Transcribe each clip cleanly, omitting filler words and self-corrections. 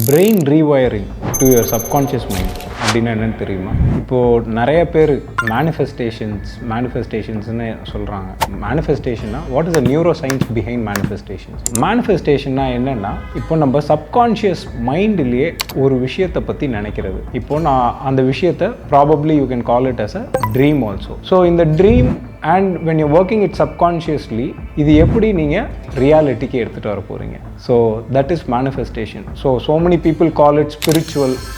brain rewiring to your subconscious mind அப்படின்னா என்னன்னு தெரியுமா? இப்போது நிறைய பேர் மேனிஃபெஸ்டேஷன்ஸ்னு சொல்கிறாங்க. மேனிஃபெஸ்டேஷன்னா what is the neuroscience behind manifestations? மேனிஃபெஸ்டேஷன்னா என்னென்னா, இப்போ நம்ம சப்கான்ஷியஸ் மைண்ட்லேயே ஒரு விஷயத்தை பற்றி நினைக்கிறது. இப்போது நான் அந்த விஷயத்தை probably you can call it as a dream also. So இந்த dream and when you working it subconsciously, இது எப்படி நீங்கள் ரியாலிட்டிக்கு எடுத்துகிட்டு வர போகிறீங்க. So that is manifestation. So many people call it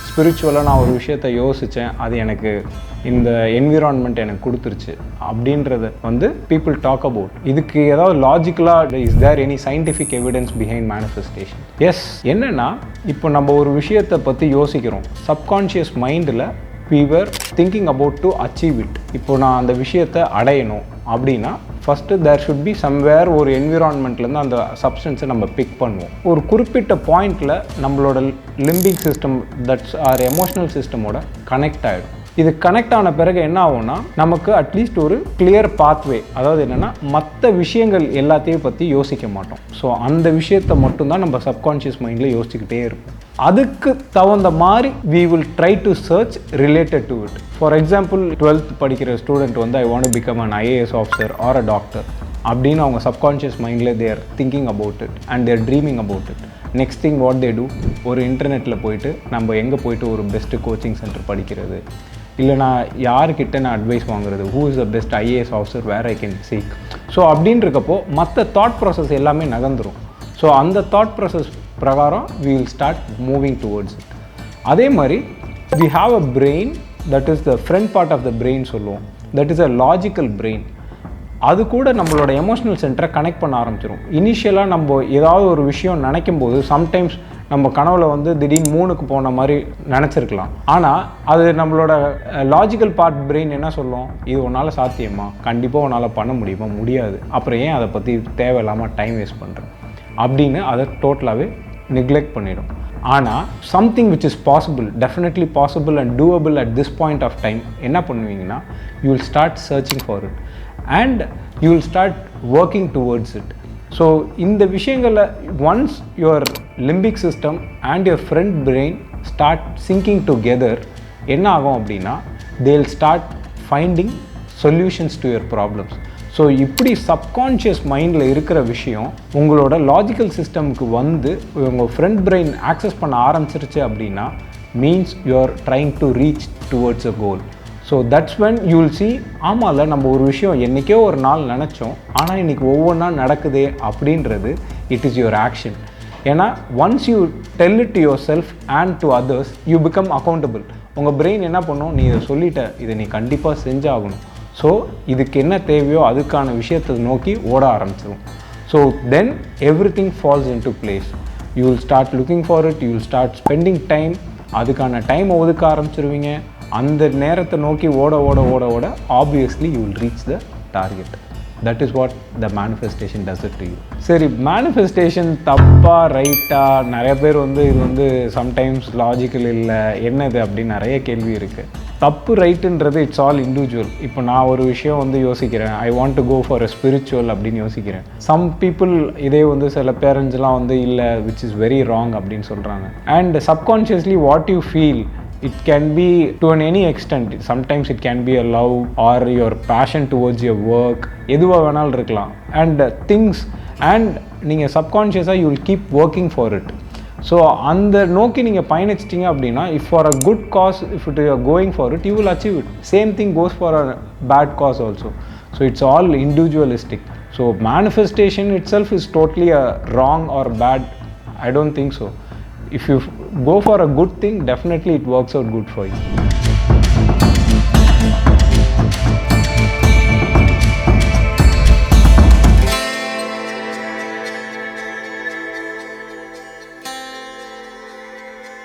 ஸ்பிரிச்சுவலாக நான் ஒரு விஷயத்தை யோசித்தேன், அது எனக்கு இந்த என்விரான்மெண்ட் எனக்கு கொடுத்துருச்சு அப்படின்றத பீப்புள் டாக் அபவுட். இதுக்கு ஏதாவது லாஜிக்கலாக is there any scientific evidence behind manifestation? Yes. என்னென்னா, இப்போ நம்ம ஒரு விஷயத்தை பற்றி யோசிக்கிறோம், சப்கான்ஷியஸ் மைண்டில் we were thinking about to achieve it. இப்போ நான் அந்த விஷயத்தை அடையணும் அப்படின்னா first there should be somewhere ஒரு என்விரான்மெண்ட்லேருந்து அந்த சப்ஸ்டன்ஸை நம்ம பிக் பண்ணுவோம். ஒரு குறிப்பிட்ட பாயிண்டில் நம்மளோட limbic system, that's our emotional சிஸ்டமோட கனெக்ட் ஆகிடும். இது கனெக்ட் ஆன பிறகு என்ன ஆகும்னா, நமக்கு அட்லீஸ்ட் ஒரு கிளியர் பாத்வே, அதாவது என்னென்னா மற்ற விஷயங்கள் எல்லாத்தையும் பற்றி யோசிக்க மாட்டோம். ஸோ அந்த விஷயத்தை மட்டும்தான் நம்ம சப்கான்ஷியஸ் மைண்டில் யோசிச்சுக்கிட்டே இருப்போம். அதுக்கு தகுந்த மாதிரி we will try to search related to it. For example, 12th படிக்கிற student I want to become an IAS officer or a doctor அப்படின்னு அவங்க சப்கான்ஷியஸ் மைண்டில் they are thinking about it and they are dreaming about it. Next thing what they do, ஒரு இன்டர்நெட்டில் போயிட்டு நம்ம எங்கே போயிட்டு ஒரு பெஸ்ட்டு கோச்சிங் சென்டர் படிக்கிறது, இல்லை நான் யார்கிட்ட நான் அட்வைஸ் வாங்குறது, who is the best IAS officer where I can seek. So அப்படின்னு இருக்கப்போ மற்ற தாட் ப்ராசஸ் எல்லாமே நகர்ந்துடும். ஸோ அந்த தாட் ப்ராசஸ் பிரகாரம் we will start moving towards it. அதே மாதிரி we have a brain that is the front part of the brain சொல்லுவோம், that is a logical brain. அது கூட நம்மளோட எமோஷனல் சென்டரை கனெக்ட் பண்ண ஆரம்பிச்சிடும். இனிஷியலாக நம்ம ஏதாவது ஒரு விஷயம் நினைக்கும் போது சம்டைம்ஸ் நம்ம கனவுல திடீர்னு மூணுக்கு போன மாதிரி நினச்சிருக்கலாம். ஆனால் அது நம்மளோட லாஜிக்கல் பார்ட் பிரெயின் என்ன சொல்லும், இது உன்னால் சாத்தியமா, கண்டிப்பாக உன்னால் பண்ண முடியுமா, முடியாது, அப்புறம் ஏன் அதை பற்றி தேவையில்லாமல் டைம் வேஸ்ட் பண்ணுறேன் அப்படின்னு அதை டோட்டலாகவே நெக்லெக்ட் பண்ணிடும். ஆனால் something which is possible, definitely possible and doable at this point of time என்ன பண்ணுவீங்கன்னா, you will start searching for it and you will start working towards it. So இந்த விஷயங்களில் once your limbic system and your front brain start syncing together என்ன ஆகும் அப்படின்னா, they will start finding solutions to your problems. So இப்படி subconscious மைண்டில் இருக்கிற விஷயம் உங்களோட லாஜிக்கல் சிஸ்டமுக்கு உங்கள் ஃப்ரண்ட் பிரெயின் ஆக்சஸ் பண்ண ஆரம்பிச்சிருச்சு அப்படின்னா means you are trying to reach towards a goal. So that's when you will see, ஆமாம்ல நம்ம ஒரு விஷயம் என்றைக்கோ ஒரு நாள் நினச்சோம், ஆனால் இன்றைக்கி ஒவ்வொன்றா நடக்குதே அப்படின்றது இட் இஸ் யுவர் ஆக்ஷன். ஏன்னா once you tell it to your self and to others, you become accountable. உங்கள் பிரெயின் என்ன பண்ணும், நீ இதை சொல்லிட்ட, இதை நீ கண்டிப்பாக செஞ்சாகணும். ஸோ இதுக்கு என்ன தேவையோ அதுக்கான விஷயத்தை நோக்கி ஓட ஆரம்பிச்சிடும். So then everything falls into place. You will start looking for it, you will start spending time, அதுக்கான டைமை ஒதுக்க ஆரம்பிச்சிருவீங்க. அந்த நேரத்தை நோக்கி ஓட ஓட ஓட ஓட obviously you will reach the target. That is what the manifestation does it to you. சரி, மேனிஃபெஸ்டேஷன் தப்பா ரைட்டா, நிறைய பேர் இது சம்டைம்ஸ் லாஜிக்கல் இல்லை, என்னது அப்படின்னு நிறைய கேள்வி இருக்குது. தப்பு ரைட்டுன்றது இட்ஸ் ஆல் இண்டிவிஜுவல். இப்போ நான் ஒரு விஷயம் யோசிக்கிறேன், I want to go for a spiritual அப்படின்னு யோசிக்கிறேன். சம் பீப்புள் இதே சில பேரண்ட்ஸ்லாம் இல்லை விச் இஸ் வெரி ராங் அப்படின்னு சொல்கிறாங்க. And subconsciously what you feel, it can be to any extent. Sometimes it can be a love or your passion towards your work, எதுவா வேணாலும் இருக்கலாம். and things and நீங்கள் சப்கான்ஷியஸாக you will keep working for it. So அந்த நோக்கி நீங்கள் பயணிச்சிட்டிங்க அப்படின்னா, if for a good cause, if you are going for it, you will achieve it. Same thing goes for a bad cause also. So it's all individualistic. So manifestation itself is totally wrong or bad. I don't think so. If you go for a good thing, definitely it works out good for you.